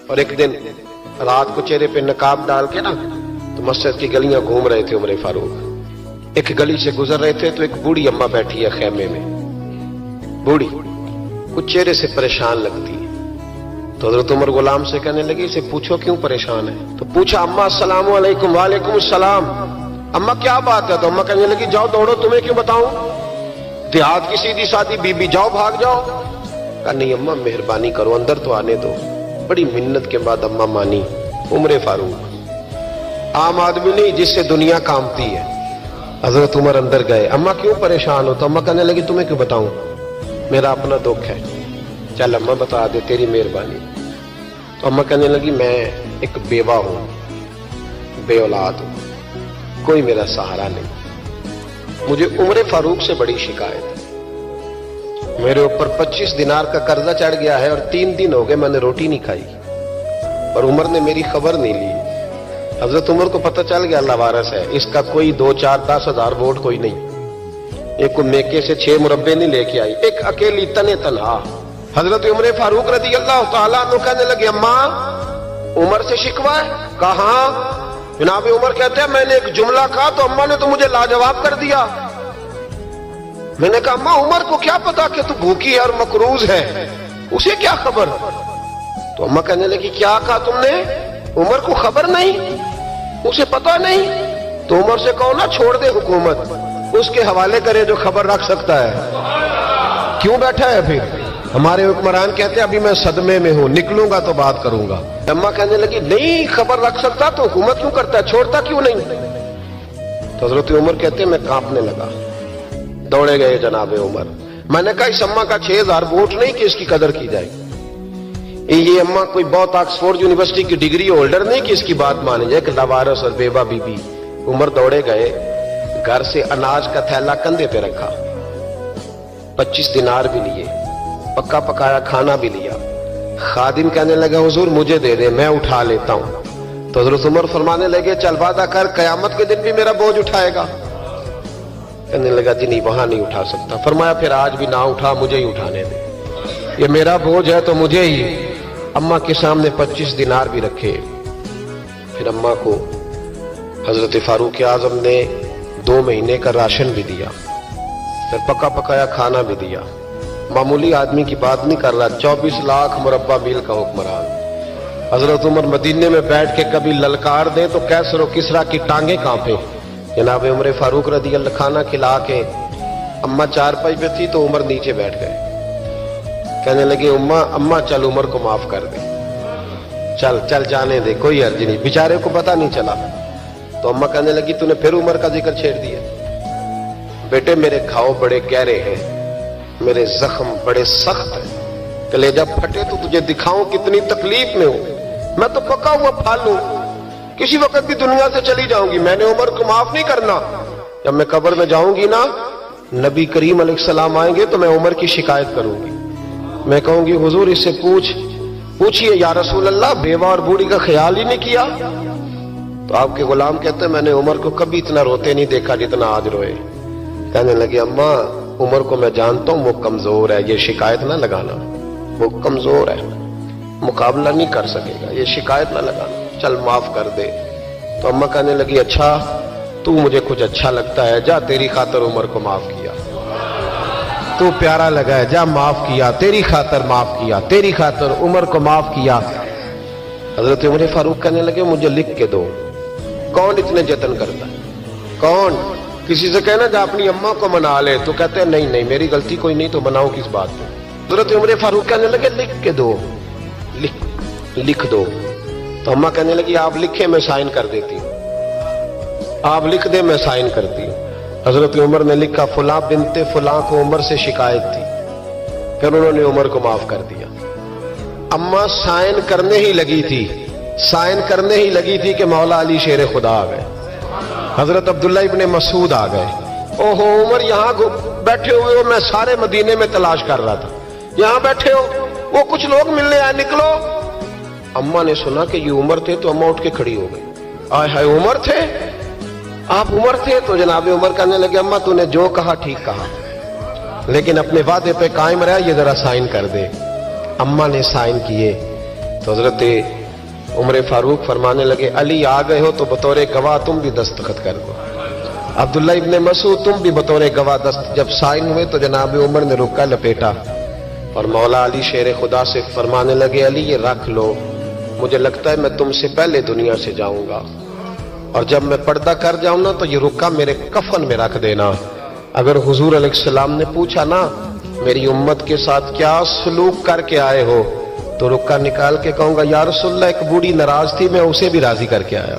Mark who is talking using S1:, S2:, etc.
S1: اور ایک دن رات کو چہرے پہ نقاب ڈال کے نا تو مسجد کی گلیاں گھوم رہے تھے عمر فاروق. ایک گلی سے گزر رہے تھے تو ایک بوڑھی اماں بیٹھی ہے خیمے میں. بوڑھی کچھ چہرے سے پریشان لگتی ہے. تو حضرت عمر غلام سے کہنے لگے اسے پوچھو کیوں پریشان ہے. تو پوچھا اماں السلام علیکم. وعلیکم السلام. اماں کیا بات ہے؟ تو اماں کہنے لگی جاؤ دوڑو, تمہیں کیوں بتاؤں, دیہات کی سیدھی سادی بی بی, جاؤ بھاگ جاؤ. کہا نہیں اماں مہربانی کرو اندر تو آنے دو. بڑی منت کے بعد اماں مانی. عمر فاروق عام آدمی نہیں جس سے دنیا کامتی ہے. حضرت عمر اندر گئے. اماں کیوں پریشان ہو؟ تو اماں کہنے لگی تمہیں کیوں بتاؤں, میرا اپنا دکھ ہے. چل اماں بتا دے, تیری مہربانی. تو اماں کہنے لگی میں ایک بیوہ ہوں, بے اولاد ہوں, کوئی میرا سہارا نہیں. مجھے عمر فاروق سے بڑی شکایت ہے. میرے اوپر 25 دینار کا قرضہ چڑھ گیا ہے اور 3 دن ہو گئے میں نے روٹی نہیں کھائی, اور عمر نے میری خبر نہیں لی. حضرت عمر کو پتہ چل گیا اللہ وارث ہے, اس کا کوئی 2 4 10 ہزار ووٹ کوئی نہیں. ایک کو میکے سے 6 مربے نہیں لے کے آئی, ایک اکیلی تنہا. حضرت عمر فاروق رضی اللہ تعالیٰ عنہ کہنے لگے اماں عمر سے شکوہ ہے؟ کہاں؟ جناب عمر کہتے ہیں میں نے ایک جملہ کہا تو اماں نے تو مجھے لاجواب کر دیا. میں نے کہا اماں عمر کو کیا پتا کہ تو بھوکی ہے اور مقروض ہے, اسے کیا خبر؟ تو اماں کہنے لگی کیا کہا تم نے؟ عمر کو خبر نہیں, اسے پتا نہیں. تو عمر سے کہو نا چھوڑ دے حکومت, اس کے حوالے کرے جو خبر رکھ سکتا ہے. کیوں بیٹھا ہے پھر؟ ہمارے حکمران کہتے ہیں ابھی میں صدمے میں ہوں, نکلوں گا تو بات کروں گا. اماں کہنے لگی نہیں خبر رکھ سکتا تو حکومت کیوں کرتا ہے, چھوڑتا کیوں نہیں؟ تو حضرت عمر کہتے ہیں میں کانپنے لگا. دوڑے گئے جناب عمر. میں نے کہا اس اماں کا 6000 ووٹ نہیں کہ اس کی قدر کی جائے. یہ اماں کوئی بہت آکسفورڈ یونیورسٹی کی ڈگری ہولڈر نہیں کہ اس کی بات مانی جائے, کہ لاوارث اور بیوہ بی بی. عمر دوڑے گئے, گھر سے اناج کا تھیلا کندھے پہ رکھا, 25 دینار بھی لیے, پکا پکایا کھانا بھی لیا. خادم کہنے لگا حضور مجھے دے دے میں اٹھا لیتا ہوں. تو حضرت عمر فرمانے لگے چل وعدہ کر قیامت کے دن بھی میرا بوجھ اٹھائے گا. کہنے لگا جی نہیں وہاں نہیں اٹھا سکتا. فرمایا پھر آج بھی نہ اٹھا, مجھے ہی اٹھانے دے, یہ میرا بوجھ ہے تو مجھے ہی. اماں کے سامنے 25 دینار بھی رکھے. پھر اماں کو حضرت فاروق اعظم نے 2 مہینے کا راشن بھی دیا, پھر پکا پکایا کھانا بھی دیا. معمولی آدمی کی بات نہیں کر رہا, 24 لاکھ مربع میل کا حکمران. حضرت عمر مدینے میں بیٹھ کے کبھی للکار دیں تو کیسر و کسریٰ کی ٹانگیں کانپے. جناب عمر فاروق رضی اللہ کھانا کھلا کے اماں چارپائی پہ تھی تو عمر نیچے بیٹھ گئے. کہنے لگے اماں چل عمر کو معاف کر دے, چل چل جانے دے, کوئی عرض نہیں, بیچارے کو پتہ نہیں چلا. تو اماں کہنے لگی تو نے پھر عمر کا ذکر چھیڑ دیا. بیٹے میرے گھاؤ بڑے گہرے ہیں, میرے زخم بڑے سخت ہیں, کلیجہ پھٹے تو تجھے دکھاؤں کتنی تکلیف میں ہوں. میں تو پکا ہوا پھل ہوں, کسی وقت بھی دنیا سے چلی جاؤں گی. میں نے عمر کو معاف نہیں کرنا. جب میں قبر میں جاؤں گی نا, نبی کریم علیہ السلام آئیں گے تو میں عمر کی شکایت کروں گی. میں کہوں گی حضور اس سے پوچھئے یا رسول اللہ بیوہ اور بوڑھی کا خیال ہی نہیں کیا. تو آپ کے غلام کہتے ہیں میں نے عمر کو کبھی اتنا روتے نہیں دیکھا جتنا آج روئے. کہنے لگے اماں عمر کو میں جانتا ہوں وہ کمزور ہے, یہ شکایت نہ لگانا, وہ کمزور ہے, مقابلہ نہیں کر سکے گا, یہ شکایت نہ لگانا, چل معاف کر دے. تو اماں کہنے لگی اچھا تو مجھے کچھ اچھا لگتا ہے, جا تیری خاطر عمر کو معاف کیا, تو پیارا لگا ہے, جا معاف کیا, تیری خاطر معاف کیا, تیری خاطر عمر کو معاف کیا. حضرت عمر فاروق کہنے لگے مجھے لکھ کے دو. کون اتنے جتن کرتا ہے, کون؟ کسی سے کہنا جا اپنی اماں کو منا لے, تو کہتے ہیں نہیں میری غلطی کوئی نہیں, تو مناؤ کس بات پہ. حضرت عمر فاروق کہنے لگے لکھ کے دو, لکھ دو. تو اماں کہنے لگی آپ لکھیں میں سائن کر دیتی ہوں, آپ لکھ دیں میں سائن کرتی ہوں. حضرت عمر نے لکھا فلاں بنت فلاں کو عمر سے شکایت تھی, پھر انہوں نے عمر کو معاف کر دیا. اماں سائن کرنے ہی لگی تھی کہ مولا علی شیر خدا آ گئے, حضرت عبداللہ ابن مسعود آ گئے. اوہو عمر یہاں بیٹھے ہوئے ہو, میں سارے مدینے میں تلاش کر رہا تھا, یہاں بیٹھے ہو, وہ کچھ لوگ ملنے آئے, نکلو. اماں نے سنا کہ یہ عمر تھے تو اماں اٹھ کے کھڑی ہو گئی. آئے ہائے عمر تھے, آپ عمر تھے؟ تو جناب عمر کہنے لگے اماں تو نے جو کہا ٹھیک کہا, لیکن اپنے وعدے پہ قائم رہا, یہ ذرا سائن کر دے. اماں نے سائن کیے تو حضرت عمر فاروق فرمانے لگے علی آ گئے ہو تو بطور گواہ تم بھی دستخط کر دو. عبداللہ ابن مسعود تم بھی بطور گواہ جب سائن ہوئے تو جناب عمر نے رکا لپیٹا اور مولا علی شیر خدا سے فرمانے لگے علی یہ رکھ لو، مجھے لگتا ہے میں تم سے پہلے دنیا سے جاؤں گا، اور جب میں پردہ کر جاؤں نا تو یہ رکا میرے کفن میں رکھ دینا. اگر حضور علیہ السلام نے پوچھا نا میری امت کے ساتھ کیا سلوک کر کے آئے ہو، تو رکا نکال کے کہوں گا یا رسول اللہ ایک بوڑھی ناراض تھی میں اسے بھی راضی کر کے آیا.